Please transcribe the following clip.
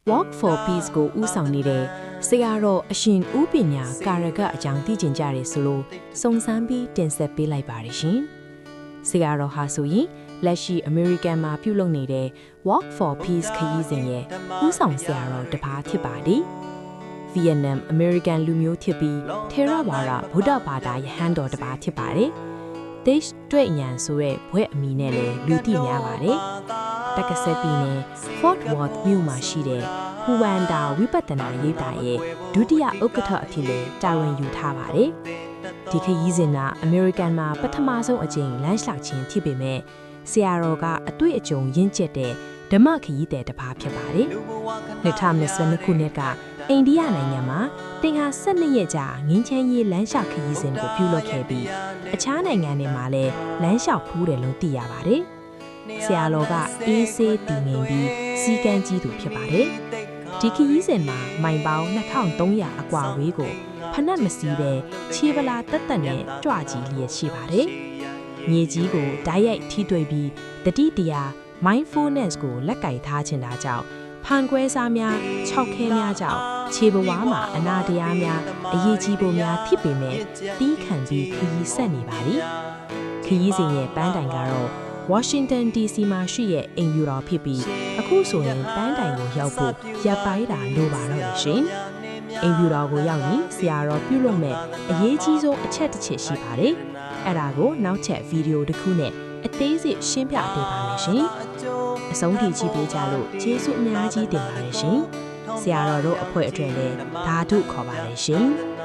Walk for Peace ကိုဦးဆောင်နေတဲ့ဆရာတော်အရှင်ဦးပညာကာရကအကြောင်းသိကျင်ကြရဲဆိုလို့စုံစမ်းပြီးတင်ဆက်ပေးလိုက်ပါတယ်ရှင်။ဆရာတော်ဟာဆိုရင်လက်ရှိ American မှာပြုလုပ်နေတဲ့ Walk for Peace ခရီးစဉ်ရဲ့ဦးဆောင်ဆရာတော်တစ်ပါးဖြစ်ပါတယ်။ Vietnam American လူမျိုးဖြစ်ပြီးထေရဝါဒဗုဒ္ဓဘာသာယဟန်တော်တစ်ပါးဖြစ်ပါတယ်။ Dish တွေ့ဉာဏ်ဆိုတဲ့ဘွဲ့အမည်နဲ့လည်းလူသိများပါတယ်။တက္ကဆက်ပြည်နယ် Fort Worth မြို့မှာရှိတဲ့ဟူဝမ်ဒါဝိပဿနာရေးတာရဲ့ဒုတိယဥက္ကဋ္ဌအဖြစ်လည်းတာဝန်ယူထားပါတယ်။ဒီခရီးစဉ်က American မှာပထမဆုံးအကြိမ်လမ်းလျှောက်ခြင်းဖြစ်ပေမဲ့ဆရာတော်ကအတွေ့အကြုံရင့်ကျက်တဲ့ဓမ္မခရီးသည်တစ်ပါးဖြစ်ပါတယ်။2022ခုနှစ်ကအိန္ဒိယနိုင်ငံမှာတင်ဟာ12ရက်ကြာငင်းချမ်းရေးလမ်းလျှောက်ခရီးစဉ်ကိုပြုလုပ်ခဲ့ပြီးအခြားနိုင်ငံတွေမှာလည်းလမ်းလျှောက်ဖူးတယ်လို့သိရပါတယ်။ဆရာတော်ကအေးဆေးတည်ငြိမ်ပြီးစီကံကြီးသူဖြစ်ပါတယ်။ဒီခရီးစဉ်မှာမိုင်ပေါင်း2300အကွာဝေးကိုဖနက်မစီးပဲခြေပလာတက်တက်နဲ့ကြွကြီးလျက်ရှိပါတယ်။မြေကြီးကိုဓာတ်ရိုက်ထိတွေ့ပြီးတတိတရား mindfulness ကိုလက်ကင်ထားခြင်းတာကြောင့်ဖန်ခွဲစားများ6ခဲများကြောင့်ခြေဘဝမှာအနာတရားများအရေးကြီးပုံများဖြစ်ပေမဲ့တီးခံပြီးခရီးဆက်နေပါသည်။ခရီးစဉ်ရဲ့ပန်းတိုင်ကတော့ Washington DC မှာရှိတဲ့အိမ်ဖြူတော်ဖြစ်ပြီးအခုဆိုရင်ပန်းတိုင်ကိုရောက်ဖို့ရပ်ပိုင်းတာလိုပါတော့တယ်ရှင်။အိမ်ဖြူတော်ကိုရောက်ရင်ဆရာတော်ပြုလုပ်မဲ့အရေးကြီးဆုံးအချက်တစ်ချက်ရှိပါတယ်။အဲ့ဒါကိုနောက်ချက်ဗီဒီယိုတစ်ခုနဲ့အသေးစိတ်ရှင်းပြပေးပါမယ်ရှင်။အဆုံးထိကြည့်ပေးကြလို့ကျေးဇူးအများကြီးတင်ပါတယ်ရှင်။ဆရာတော်တို့အဖွဲ့အတွက်လည်းဓာတုခေါ်ပါတယ်ရှင်။